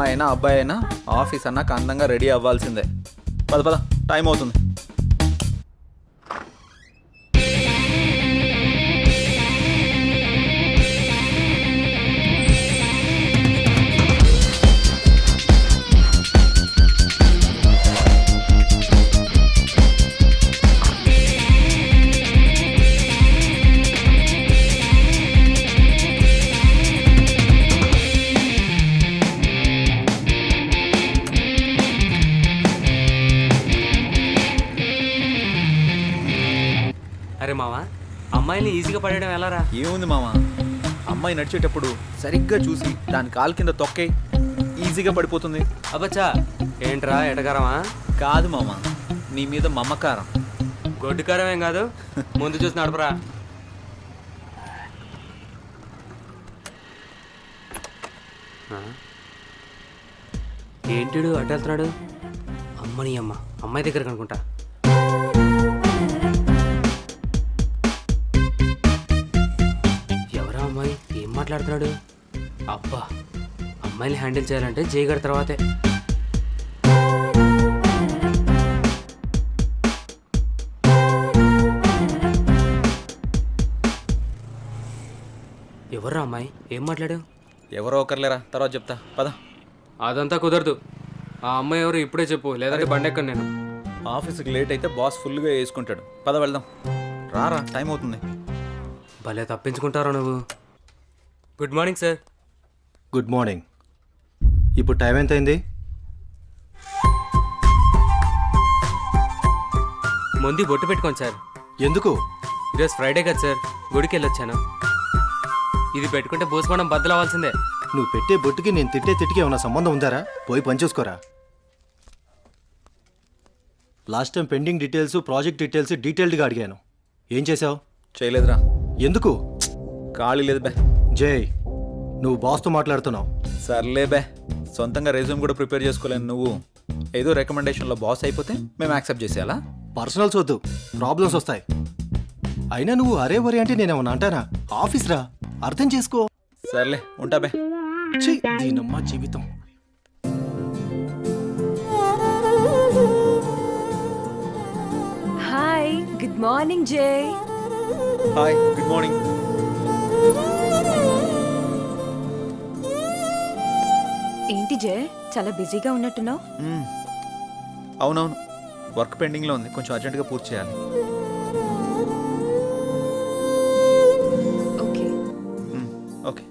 అయినా అబ్బాయి అయినా ఆఫీస్ అన్నాక అందంగా రెడీ అవ్వాల్సిందే. పద పద, టైం అవుతుంది. అరే మావా, అమ్మాయిని ఈజీగా పడేయడం ఎలారా? ఏముంది మామ, అమ్మాయి నడిచేటప్పుడు సరిగ్గా చూసి దాని కాలు కింద తొక్కే, ఈజీగా పడిపోతుంది. అబ్బచ్చా, ఏంట్రా ఎటకారమా? కాదు మామ, నీ మీద మమకారం. గొడ్డుకారం ఏం కాదు, ముందు చూసి నడపరా. ఏంటిడు అటు వెళ్తున్నాడు? అమ్మని అమ్మ, అమ్మాయి దగ్గరకు అనుకుంటా. ఎవరా అమ్మాయి, ఏం మాట్లాడుతున్నాడు? అబ్బా, అమ్మాయిని హ్యాండిల్ చేయాలంటే జయగడ తర్వాతే. ఎవర్రా అమ్మాయి, ఏం మాట్లాడావు? ఎవరో ఒకర్లేరా, తర్వాత చెప్తా, పద. అదంతా కుదరదు. ఆ అమ్మాయి ఎవరు ఇప్పుడే చెప్పు, లేదంటే బండెక్కను నేను. ఆఫీస్కి లేట్ అయితే బాస్ ఫుల్గా వేసుకుంటాడు. పద వెళ్దాం. రారా, టైం అవుతుంది. భలే తప్పించుకుంటారా నువ్వు. Good morning sir. Good morning. ఇప్పుడు టైం ఎంత అయింది? ముందు బొట్టు పెట్టుకోండి సార్. ఎందుకు? ఈరోజు ఫ్రైడే కదా సార్, గుడికి వెళ్ళొచ్చాను. ఇది పెట్టుకుంటే భూస్మానం బద్దలవ్వాల్సిందే. నువ్వు పెట్టే బొట్టుకి నేను తిట్టే తిట్టికి ఏమైనా సంబంధం ఉందారా? పోయి పని చూసుకోరా. Last time pending details, project details డీటెయిల్డ్గా అడిగాను. ఏం చేసావు? చేయలేదురా. ఎందుకు? ఖాళీ లేదు బే. జై, నువ్వు బాస్తో మాట్లాడుతున్నావు. సర్లే బే, సొంతంగా రెజ్యూమ్ కూడా ప్రిపేర్ చేసుకోలేను. నువ్వు ఏదో రికమెండేషన్లో బాస్ అయిపోతే మేము యాక్సెప్ట్ చేసేయాలా? పర్సనల్స్ వద్దు, ప్రాబ్లమ్స్ వస్తాయి. అయినా నువ్వు అరే వరే అంటే నేనేమన్నా అంటానా? ఆఫీస్ రా, అర్థం చేసుకో. సర్లే, ఉంటా బే. ఛీ, దీనమ్మా జీవితం. హాయ్, గుడ్ మార్నింగ్ జై. Hi, good morning. ఏంటి జై, చాలా బిజీగా ఉన్నట్టున్నావు? అవునవును, వర్క్ పెండింగ్లో ఉంది, కొంచెం అర్జెంటుగా పూర్తి చేయాలి. Okay okay.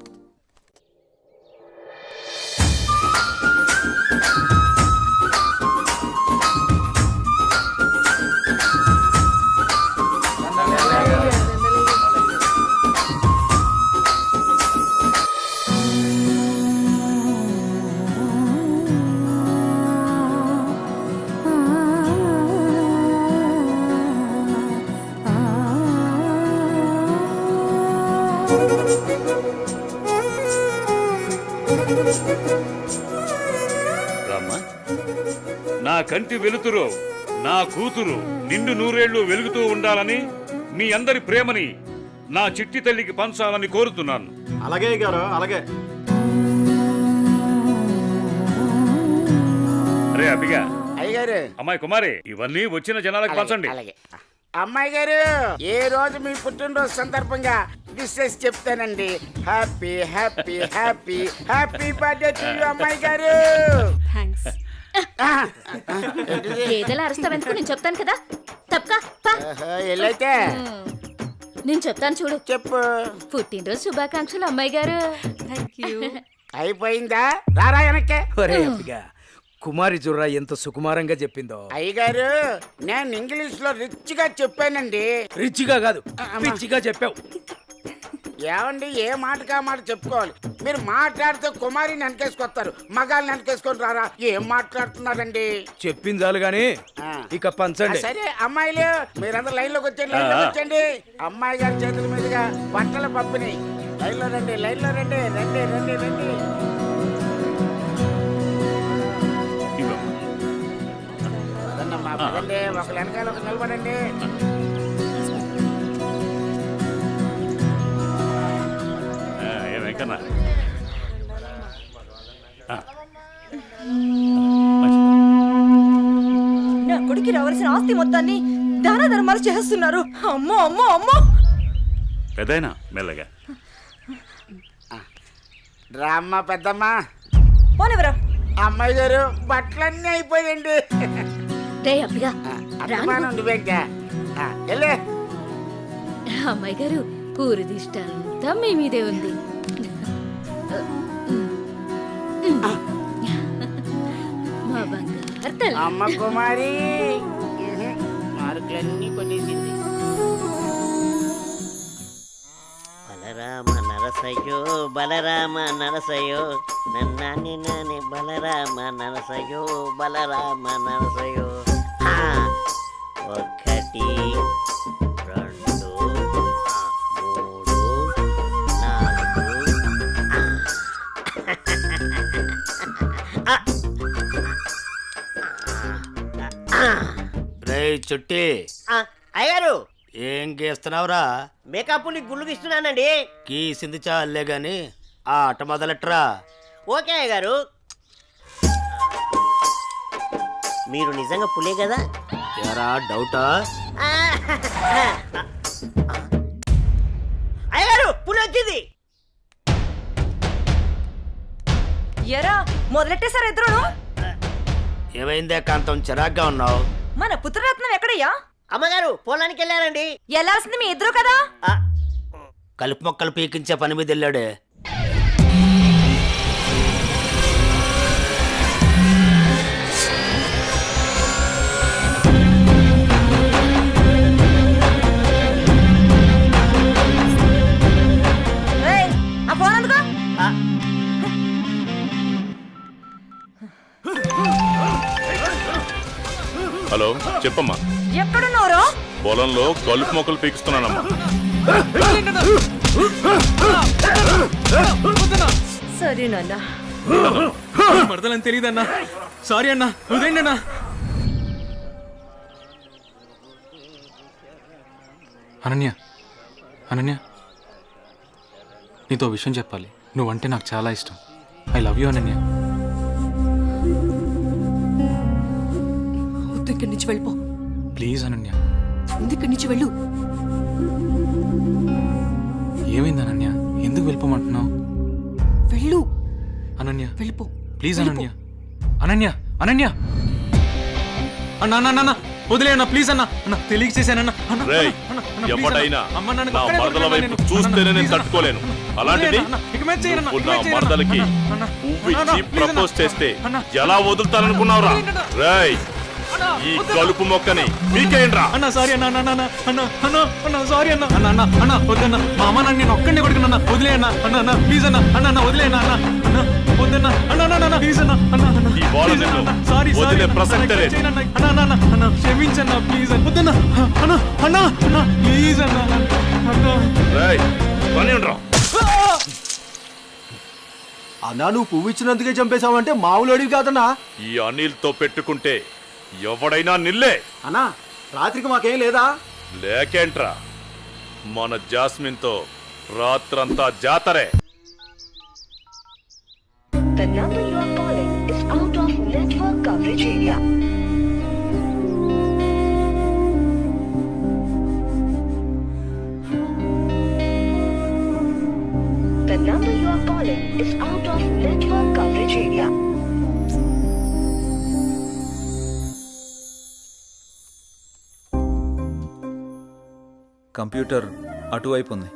రామ్మా, నా కంటి వెలుతురు, నా కూతురు నిండు నూరేళ్లు వెలుగుతూ ఉండాలని, మీ అందరి ప్రేమని నా చిట్టి తల్లికి పంచాలని కోరుతున్నాను. అలాగే గారు, అలాగే. రే అబ్బిగా, అయ్యగారు, అమ్మాయి కుమారి, ఇవన్నీ వచ్చిన జనాలకు పంచండి. అలాగే. అమ్మాయి గారు, ఏ రోజు మీ పుట్టినరోజు సందర్భంగా విషెస్ చెప్తానండి. Happy happy happy happy birthday to you అమ్మాయి గారు. థ్యాంక్స్. ఏదైనా అరుస్తావెందుకు, నేను చెప్తాను కదా. తప్పకా ఎల్లైతే నేను చెప్తాను చూడు. చెప్పు. పుట్టినరోజు శుభాకాంక్షలు అమ్మాయి గారు. అయిపోయిందా? రారా వెనక్కే. ఒరే అబ్బిగా, కుమారి జుర్రా ఎంత సుకుమారంగా చెప్పిందో. అయ్యగారు, నేను ఇంగ్లీష్ లో రిచ్ గా చెప్పానండి. రిచ్గా కాదు, పిచ్చిగా చెప్పావు. ఏమండి, ఏ మాటకా మాట చెప్పుకోవాలి. మీరు మాట్లాడితే కుమారిని వెనకేసుకొస్తారు, మగాళ్ళని వెనకేసుకొని రారా. ఏం మాట్లాడుతున్నారండి? చెప్పింది చాలు గాని ఇక పంచండి. సరే అమ్మాయిలు, మీరందరూ లైన్ లోకి వచ్చండి, లైన్ లోకి వచ్చండి. అమ్మాయి గారి చేతుల మీదుగా బట్టల పంపిణీ. లైన్ లో రండి, లైన్ లో రండి, రండి రండి రండి. పదండి, ఒక వెనకాల ఒక నిలబడండి. వెంకన్న, నా కొడుకు రావాల్సిన ఆస్తి మొత్తాన్ని దాన ధర్మాలు చేస్తున్నారు. అమ్మో అమ్మో అమ్మో. పెదైనా మెల్లగా. రామ్మ పెద్దమ్మా. పోనివరా. అమ్మాయి గారు బట్టలన్నీ అయిపోయండి. రే అబ్బిగా అర్థమానం నువ్వేంటా వెళ్ళే. అమ్మాయి గారు ఊరు దిష్టంతా మీ మీదే ఉంది. మా బంగారు తల్లి. అమ్మ కుమారి మార్కులన్నీ కొట్టేసింది. బలరామ నరసయ్యో బలరామ నరసయ్యో నన్నాని నాని బలరామ నరసయ్యో బలరామ నరసయ్యో. ఆ, 1 2 3 4. రే చుట్టి, అయ్యారు ఏం గీస్తున్నావురా? మేకప్ని గుళ్ళు గీస్తున్నానండి. గీసింది చాలే గాని ఆ ఆట మొదలెట్రా. ఓకే అయ్యగారు. మీరు నిజంగా పులే కదా? ఎరా డౌటా? అయ్యగారు పులి వచ్చింది. ఎరా మొదలెట్టేశారు ఇద్దరును. ఏమైందే కాంతం చిరాగ్గా ఉన్నావు? మన పుత్రరత్నం ఎక్కడయ్యా? అమ్మగారు పొలానికి వెళ్ళారండి. వెళ్ళాల్సింది మీ ఇద్దరు కదా. కలుపు మొక్కలు పీకించే పని మీద వెళ్ళాడే. ఏయ్, ఆ ఫోన్ అందుకో. హలో చెప్పమ్మా. ఎక్కడున్నారో? పొలంలో కలుపు మొక్కలు పీకిస్తున్నానమ్మా. సరే నాన్న. మరదలని తెలియదన్నా. సారీ అన్నా, వదిలేండి అన్నా. అనన్య, అనన్య, నీతో విషయం చెప్పాలి. నువ్వంటే నాకు చాలా ఇష్టం. I love you Ananya. వద్దు, ఇక్కడి నుంచి వెళ్ళిపో. ప్లీజ్ అనన్య. ముందు ఇక్కడి నుంచి వెళ్ళు. ఏమైంది అనన్య? ఎందుకు వెళ్ళిపోమంటున్నావు? వెళ్ళు. అనన్య వెళ్ళిపో. ప్లీజ్ అనన్య. అనన్య, అనన్య, అన్న అన్న అన్న వదిలే అన్న, ప్లీజ్ అన్న. అన్న తెలియక చేశానన్న. రేయ్, ఎవడైనా నా మరదల వైపు చూస్తేనే నేను తట్టుకోలేను. అలాంటిది నువ్వు నా మరదలకి పువ్వు ఇచ్చి ప్రపోజ్ చేస్తే ఎలా వదులుతాననుకున్నావురా? రేయ్, ఈ కలుపు మొక్కని మీకేంట్రా? అన్న సారీ అన్న, అన్న అన్న అన్న అన్న అన్న సారీ అన్న. అన్న అన్న అన్న వద్దన్న, మా అమ్మ నన్ను నేను ఒక్కడిని కొడుకున్నా. వదిలే అన్న. అన్న అన్న ప్లీజ్ అన్న. అన్న అన్న వదిలే అన్న. అన్న అన్న వద్దన్న. అన్న అన్న అన్న ప్లీజ్ అన్న. అన్న అన్న ఈ వాళ్ళ నిన్ను సారీ వదిలే ప్రసక్తే లేదు. అన్న అన్న అన్న అన్న క్షమించన్న ప్లీజ్ అన్న. వద్దన్న. అన్న అన్న అన్న ప్లీజ్ అన్న. అన్న రేయ్, పని ఉండరా? అన్నా నువ్వు పువ్వు ఇచ్చినందుకే చంపేశావంటే మామూలు అడివి కాదన్నా. ఈ అనిల్తో పెట్టుకుంటే ఎవడైనా నిల్లే. అన్నా రాత్రికి మాకేం లేదా? లేకేంట్రా, మన జాస్మిన్తో రాత్రంతా జాతరే. The number you are calling is out of network coverage area. The number you are calling is out of network coverage area. Computer అటువైపు ఉంది.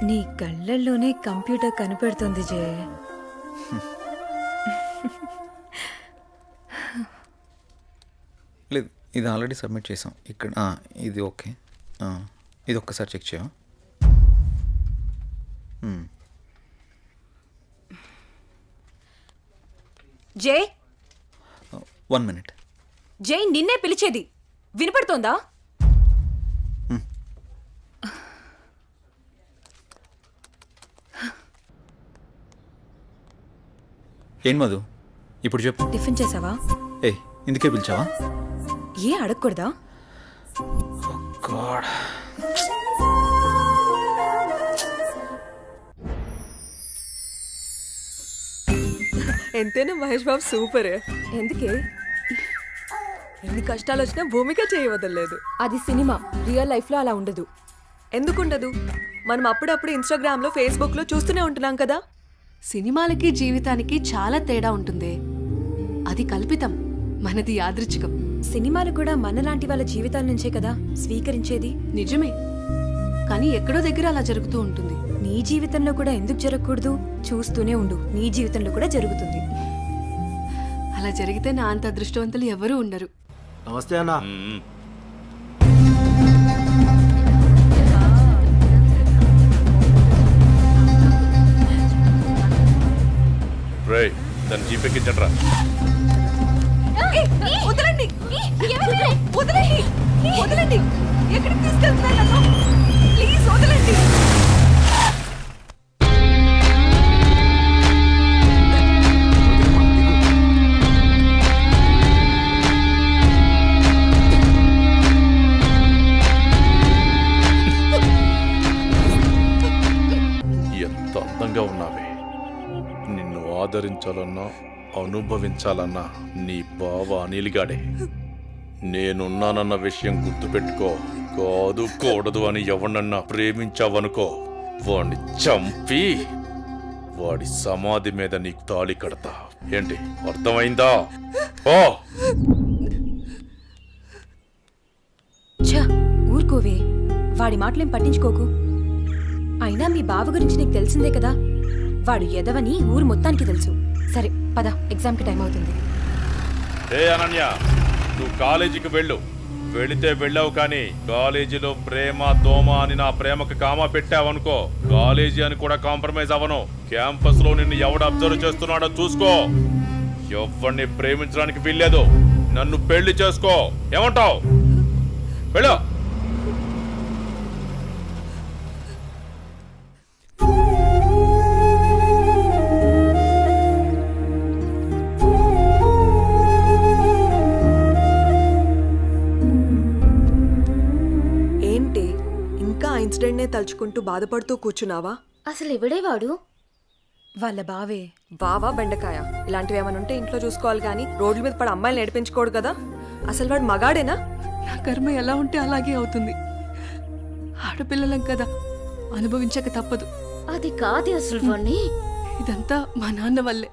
నీ కళ్ళల్లోనే కంప్యూటర్ కనిపెడుతుంది జే. లేదు, ఇది ఆల్రెడీ సబ్మిట్ చేసాం. ఇక్కడ ఇది ఓకే. ఇది ఒక్కసారి చెక్ చేయవా? జే, 1 minute. జై నిన్నే పిలిచేది వినపడుతోందా? ఏం మధు, ఇప్పుడు చెప్పు. టిఫిన్ చేసావా? ఏయ్, ఇందుకే పిలిచావా? ఏ అడగకూడదా? గాడ్, ఎంతైనా మహేష్ బాబు సూపర్. ఎందుకే ఎన్ని కష్టాలు వచ్చినా భూమిక చేయవదలేదు. అది సినిమా, రియల్ లైఫ్ లో అలా ఉండదు. ఎందుకుండదు? మనం అప్పుడప్పుడు ఇన్స్టాగ్రామ్ లో, ఫేస్బుక్ లో చూస్తూనే ఉంటున్నాం కదా. సినిమాలకి జీవితానికి చాలా తేడా ఉంటుంది. అది కల్పితం, మనది యాదృచ్ఛికం. సినిమాలు కూడా మనలాంటి వాళ్ళ జీవితాల నుంచే కదా స్వీకరించేది. నిజమే, కానీ ఎక్కడో దగ్గర అలా జరుగుతూ ఉంటుంది. నీ జీవితంలో కూడా ఎందుకు జరగకూడదు? చూస్తూనే ఉండు, నీ జీవితంలో కూడా జరుగుతుంది. అలా జరిగితే నా అంత అదృష్టవంతులు ఎవరూ ఉండరు. నమస్తే అన్న. రేయ్ దాన్ని జీపెక్కించండి రా. వదలండి, వదలండి, వదలండి. ఎక్కడికి తీసుకెళ్తున్నారు నన్ను? ప్లీజ్ వదలండి. ఎంత అందంగా ఉన్నావే. నిన్ను ఆదరించాలన్నా అనుభవించాలన్నా నీ బావ అనిల్గాడే. నేనున్నానన్న విషయం గుర్తుపెట్టుకో. కాదు కూడదు అని ఎవరినన్నా ప్రేమించావనుకో, వాడిని చంపి వాడి సమాధి మీద నీకు తాళి కడతా. ఏంటి అర్థమైందా? ఓ ఛ, ఊరుకోవే. వాడి మాటలేం పట్టించుకోకు. అయినా మీ బావ గురించి నీకు తెలిసిందే కదా. వాడు ఎదవని ఊరు మొత్తానికి తెలుసు. సరే పద, ఎగ్జామ్కి టైం అవుతుంది. ఏ అనన్య, నువ్వు కాలేజీకి వెళ్ళు. వెళితే వెళ్ళావు కానీ కాలేజీలో ప్రేమ దోమ అని నా ప్రేమకు కామా పెట్టావనుకో, కాలేజీ అని కూడా కాంప్రమైజ్ అవ్వను. క్యాంపస్ లో నిన్ను ఎవడు అబ్జర్వ్ చేస్తున్నాడో చూసుకో. ఎవరిని ప్రేమించడానికి వీల్లేదు. నన్ను పెళ్లి చేసుకో. ఏమంటావు? వెళ్ళు. ఏంటి ఇంకా ఆ ఇన్సిడెంట్నే తలుచుకుంటూ బాధపడుతూ కూర్చున్నావా? అసలు ఎవడే వాడు? వాళ్ళ బావే. బావా బెండకాయ ఇలాంటివి ఏమైనా ఉంటే ఇంట్లో చూసుకోవాలి కానీ రోడ్ల మీద పడి అమ్మాయిలు నడిపించుకోడు కదా. అసలు వాడు మగాడేనా? నా కర్మ ఎలా ఉంటే అలాగే అవుతుంది. ఆడపిల్లలం కదా, అనుభవించక తప్పదు. అది కాదు అసలు వాణ్ణి. ఇదంతా మా నాన్న వల్లే.